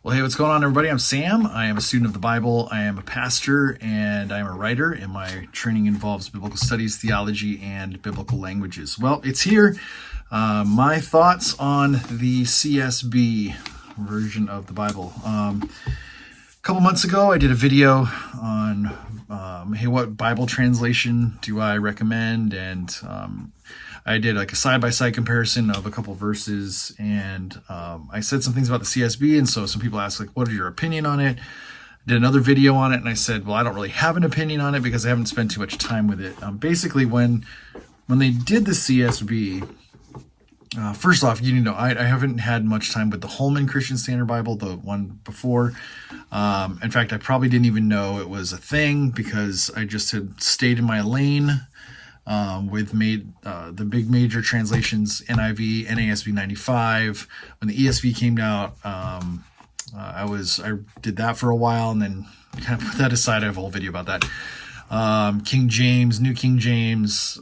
Well, hey, what's going on, everybody? I'm Sam. I am a student of the Bible. I am a pastor, and I am a writer, and my training involves biblical studies, theology, and biblical languages. Well, it's here. My thoughts on the CSB version of the Bible. A couple months ago, I did a video on, hey, what Bible translation do I recommend? And I did like a side-by-side comparison of a couple verses, and I said some things about the CSB, and so some people asked, like, what is your opinion on it? I did another video on it, and I said, well, I don't really have an opinion on it because I haven't spent too much time with it. Basically, when they did the CSB, first off, you know, I haven't had much time with the Holman Christian Standard Bible, the one before. In fact, I probably didn't even know it was a thing because I just had stayed in my lane with the big major translations, NIV, NASB 95. When the ESV came out, I did that for a while and then kind of put that aside. I have a whole video about that. King James, New King James,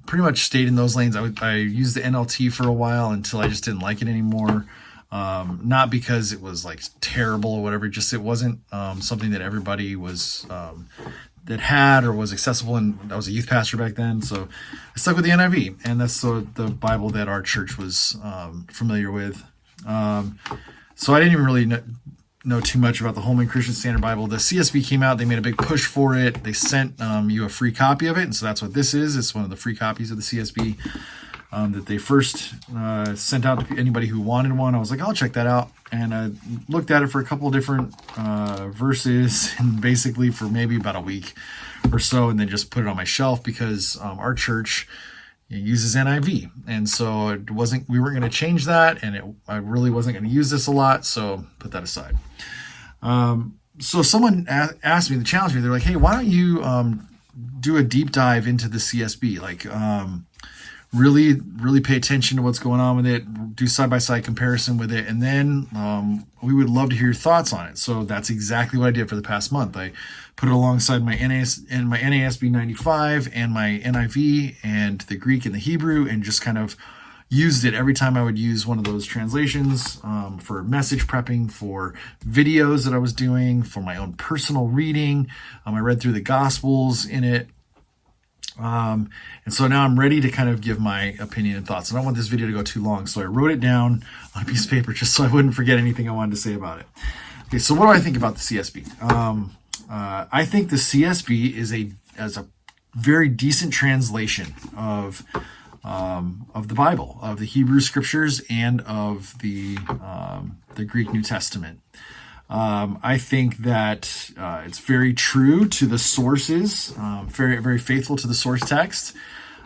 pretty much stayed in those lanes. I used the NLT for a while until I just didn't like it anymore. Not because it was like terrible or whatever, just it wasn't something that everybody was that had or was accessible, and I was a youth pastor back then, so I stuck with the NIV, and that's the Bible that our church was familiar with. So I didn't even really know too much about the Holman Christian Standard Bible. The CSB came out, they made a big push for it. They sent you a free copy of it, and so that's what this is. It's one of the free copies of the CSB that they first sent out to anybody who wanted one. I was like, I'll check that out. And I looked at it for a couple of different verses, and basically for maybe about a week or so, and then just put it on my shelf because our church uses NIV. And so we weren't going to change that, and I really wasn't going to use this a lot, so put that aside. So someone asked me, to challenge me, they're like, hey, why don't you do a deep dive into the CSB? Like, really pay attention to what's going on with it, do side-by-side comparison with it, and then we would love to hear your thoughts on it. So that's exactly what I did for the past month. I put it alongside my NASB 95 and my NIV and the Greek and the Hebrew, and just kind of used it every time I would use one of those translations for message prepping, for videos that I was doing, for my own personal reading. I read through the Gospels in it. And so now I'm ready to kind of give my opinion and thoughts. I don't want this video to go too long, so I wrote it down on a piece of paper just so I wouldn't forget anything I wanted to say about it. Okay, so what do I think about the CSB? I think the CSB is a very decent translation of the Bible, of the Hebrew Scriptures, and of the Greek New Testament. I think that it's very true to the sources, very, very faithful to the source text.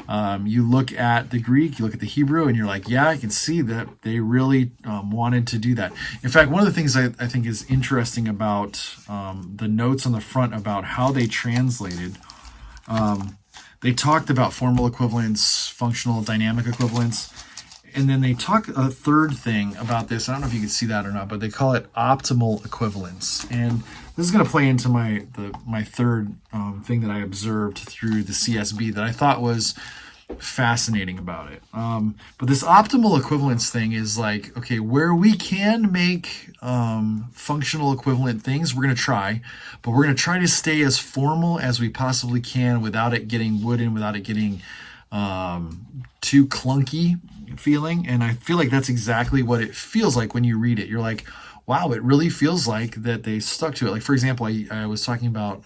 You look at the Greek, you look at the Hebrew, and you're like, yeah, I can see that they really wanted to do that. In fact, one of the things I think is interesting about the notes on the front about how they translated, they talked about formal equivalence, functional, dynamic equivalence. And then they talk a third thing about this. I don't know if you can see that or not, but they call it optimal equivalence. And this is going to play into my third thing that I observed through the CSB that I thought was fascinating about it. But this optimal equivalence thing is like, okay, where we can make functional equivalent things, we're going to try, but we're going to try to stay as formal as we possibly can without it getting wooden, without it getting too clunky feeling. And I feel like that's exactly what it feels like when you read it. You're like, wow, it really feels like that they stuck to it. Like, for example, I was talking about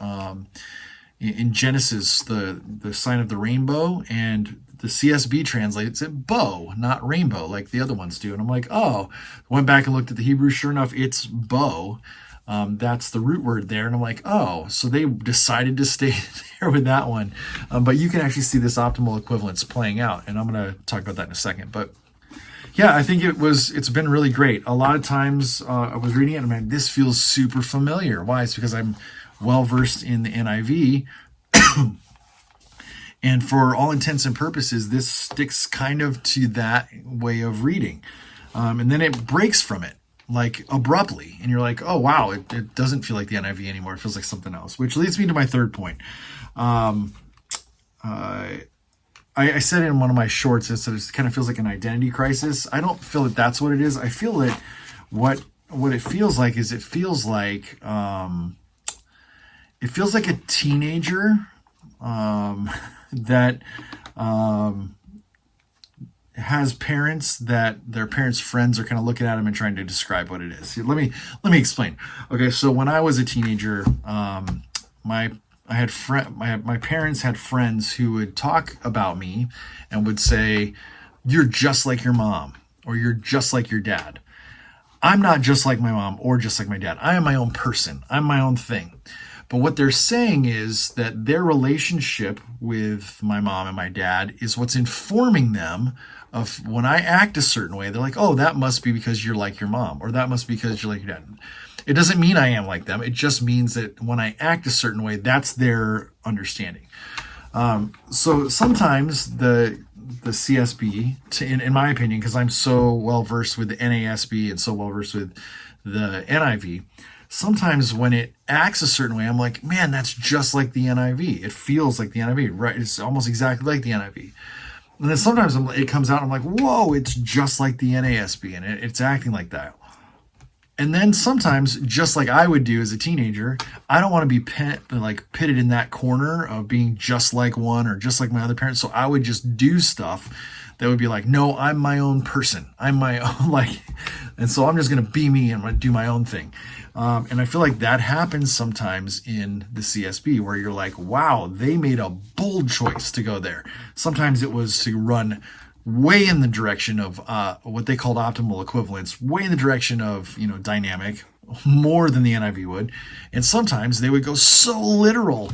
in Genesis the sign of the rainbow, and the CSB translates it bow, not rainbow like the other ones do. And I'm like, oh, went back and looked at the Hebrew. Sure enough, it's bow. That's the root word there. And I'm like, oh, so they decided to stay there with that one. But you can actually see this optimal equivalence playing out. And I'm going to talk about that in a second. But yeah, I think it's been really great. A lot of times I was reading it and I'm like, this feels super familiar. Why? It's because I'm well-versed in the NIV. And for all intents and purposes, this sticks kind of to that way of reading. And then it breaks from it, like abruptly, and you're like, oh wow, it doesn't feel like the NIV anymore. It feels like something else, which leads me to my third point. I said in one of my shorts, it kind of feels like an identity crisis. I don't feel that that's what it is. I feel that what what it feels like is it feels like a teenager that has parents that their parents' friends are kind of looking at them and trying to describe what it is. Let me explain. Okay, so when I was a teenager, my parents had friends who would talk about me and would say, "You're just like your mom," or "You're just like your dad." I'm not just like my mom or just like my dad. I am my own person. I'm my own thing. But what they're saying is that their relationship with my mom and my dad is what's informing them of when I act a certain way. They're like, "Oh, that must be because you're like your mom, or that must be because you're like your dad." It doesn't mean I am like them. It just means that when I act a certain way, that's their understanding. So sometimes the CSB, in my opinion, because I'm so well versed with the NASB and so well versed with the NIV, sometimes when it acts a certain way, I'm like, man, that's just like the NIV. It feels like the NIV, right? It's almost exactly like the NIV. And then sometimes it comes out, and I'm like, whoa, it's just like the NASB, and it's acting like that. And then sometimes, just like I would do as a teenager, I don't want to be pitted in that corner of being just like one or just like my other parents. So I would just do stuff that would be like, no, I'm my own person. I'm my own, and so I'm just going to be me and I'm going to do my own thing. And I feel like that happens sometimes in the CSB where you're like, wow, they made a bold choice to go there. Sometimes it was to run way in the direction of what they called optimal equivalence, way in the direction of, dynamic, more than the NIV would. And sometimes they would go so literal,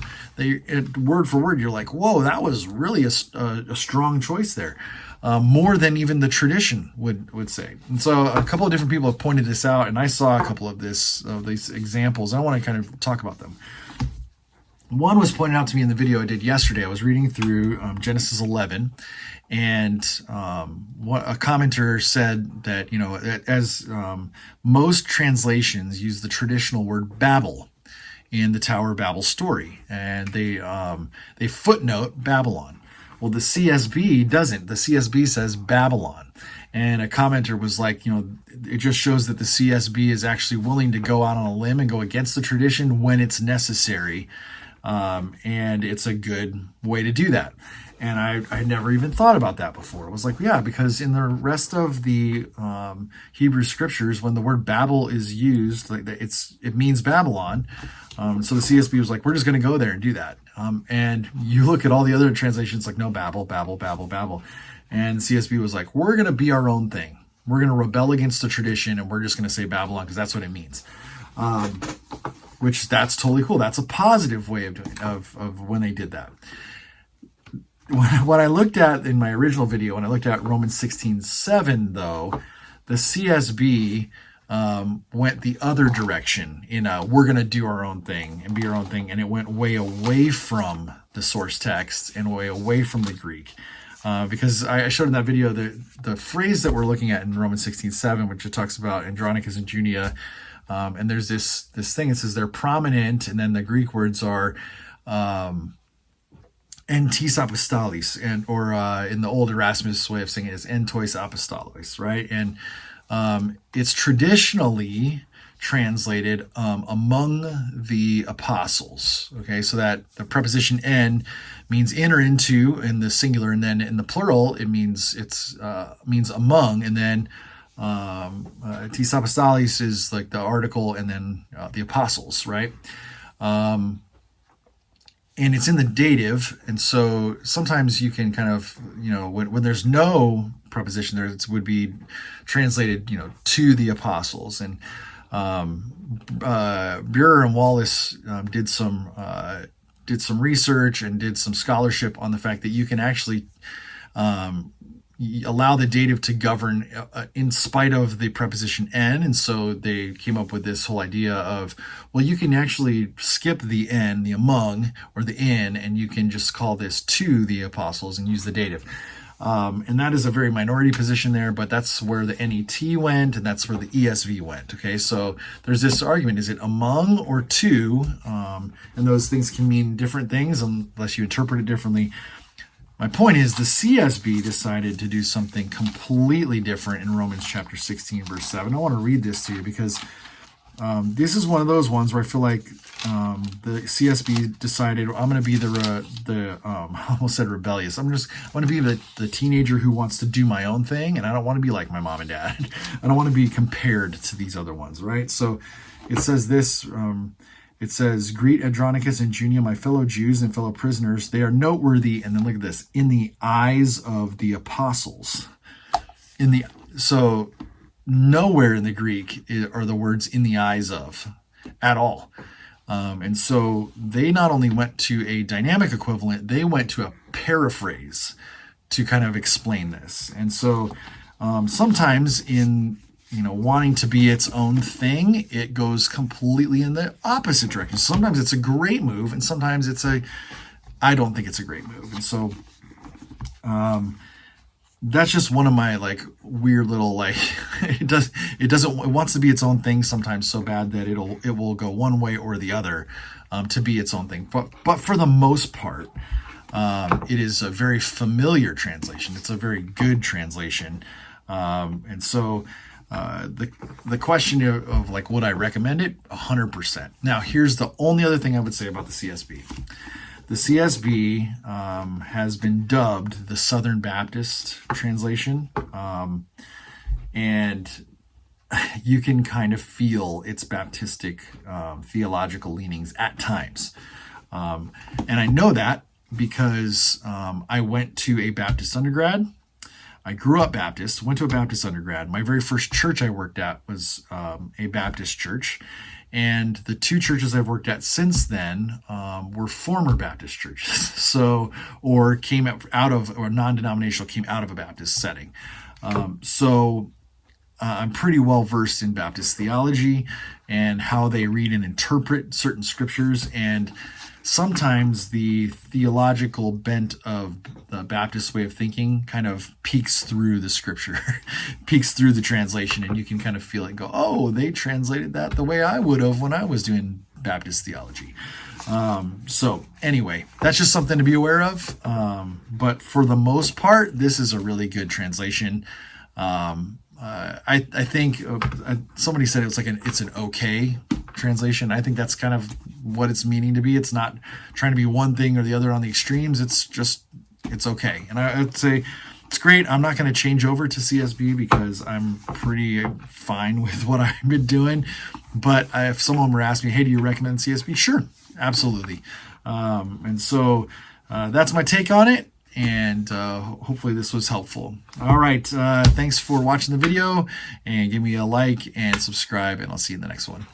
word for word, you're like, whoa, that was really a strong choice there. More than even the tradition would say. And so a couple of different people have pointed this out, and I saw a couple of these examples. I want to kind of talk about them. One was pointed out to me in the video I did yesterday. I was reading through Genesis 11, and a commenter said that, as most translations use the traditional word Babel in the Tower of Babel story, and they footnote Babylon. Well, the CSB doesn't. The CSB says Babylon. And a commenter was like, it just shows that the CSB is actually willing to go out on a limb and go against the tradition when it's necessary. And it's a good way to do that. And I never even thought about that before. It was like, yeah, because in the rest of the Hebrew scriptures, when the word Babel is used, it means Babylon. So the CSB was like, we're just going to go there and do that. And you look at all the other translations, like, no, Babel, Babel, Babel, Babel. And CSB was like, we're going to be our own thing. We're going to rebel against the tradition, and we're just going to say Babylon because that's what it means. Which that's totally cool. That's a positive way of doing of when they did that. What I looked at in my original video, when I looked at Romans 16:7, though, the CSB went the other direction in we're going to do our own thing and be our own thing, and it went way away from the source text and way away from the Greek. Because I showed in that video the phrase that we're looking at in Romans 16:7, which it talks about Andronicus and Junia, and there's this thing. It says they're prominent, and then the Greek words are entis apostolis, or in the old Erasmus way of saying it is entois apostolos, right? And it's traditionally translated among the apostles. Okay, so that the preposition "en" means in or into in the singular, and then in the plural it means means among, and then tis apostolis is like the article, and then the apostles, right? And it's in the dative, and so sometimes you can kind of, when there's no preposition there, it would be translated, to the apostles. And Burer and Wallace did some research and did some scholarship on the fact that you can actually allow the dative to govern in spite of the preposition "en," and so they came up with this whole idea of, well, you can actually skip the "en," the among, or the "in," and you can just call this "to the apostles" and use the dative. And that is a very minority position there, but that's where the NET went, and that's where the ESV went. Okay, so there's this argument: is it among or to? And those things can mean different things unless you interpret it differently. My point is the CSB decided to do something completely different in Romans chapter 16, verse 7. I want to read this to you because this is one of those ones where I feel like the CSB decided I'm going to be I almost said rebellious. I want to be the teenager who wants to do my own thing, and I don't want to be like my mom and dad. I don't want to be compared to these other ones, right? So it says this. It says, "Greet Andronicus and Junia, my fellow Jews and fellow prisoners. They are noteworthy," and then look at this, "in the eyes of the apostles." So nowhere in the Greek are the words "in the eyes of" at all. And so they not only went to a dynamic equivalent, they went to a paraphrase to kind of explain this. And so sometimes in wanting to be its own thing, it goes completely in the opposite direction. Sometimes it's a great move, and sometimes I don't think it's a great move. And so that's just one of my weird little it wants to be its own thing sometimes so bad that it will go one way or the other to be its own thing. But for the most part, it is a very familiar translation. It's a very good translation, and so. The question of would I recommend it? 100%. Now, here's the only other thing I would say about the CSB. The CSB has been dubbed the Southern Baptist translation, and you can kind of feel its Baptistic theological leanings at times. And I know that because I went to a Baptist undergrad. I grew up Baptist, went to a Baptist undergrad. My very first church I worked at was a Baptist church. And the two churches I've worked at since then were former Baptist churches. Or came out of, or non-denominational, came out of a Baptist setting. I'm pretty well versed in Baptist theology and how they read and interpret certain scriptures. And sometimes the theological bent of the Baptist way of thinking kind of peeks through the scripture, peeks through the translation, and you can kind of feel it and go, oh, they translated that the way I would have when I was doing Baptist theology. So anyway, that's just something to be aware of. But for the most part, this is a really good translation. I think somebody said it's an okay translation. I think that's kind of what it's meaning to be. It's not trying to be one thing or the other on the extremes. It's okay. And I'd say it's great. I'm not going to change over to CSB because I'm pretty fine with what I've been doing. But if someone were to ask me, hey, do you recommend CSB? Sure, absolutely. And so that's my take on it. And hopefully this was helpful. All right. Thanks for watching the video, and give me a like and subscribe, and I'll see you in the next one.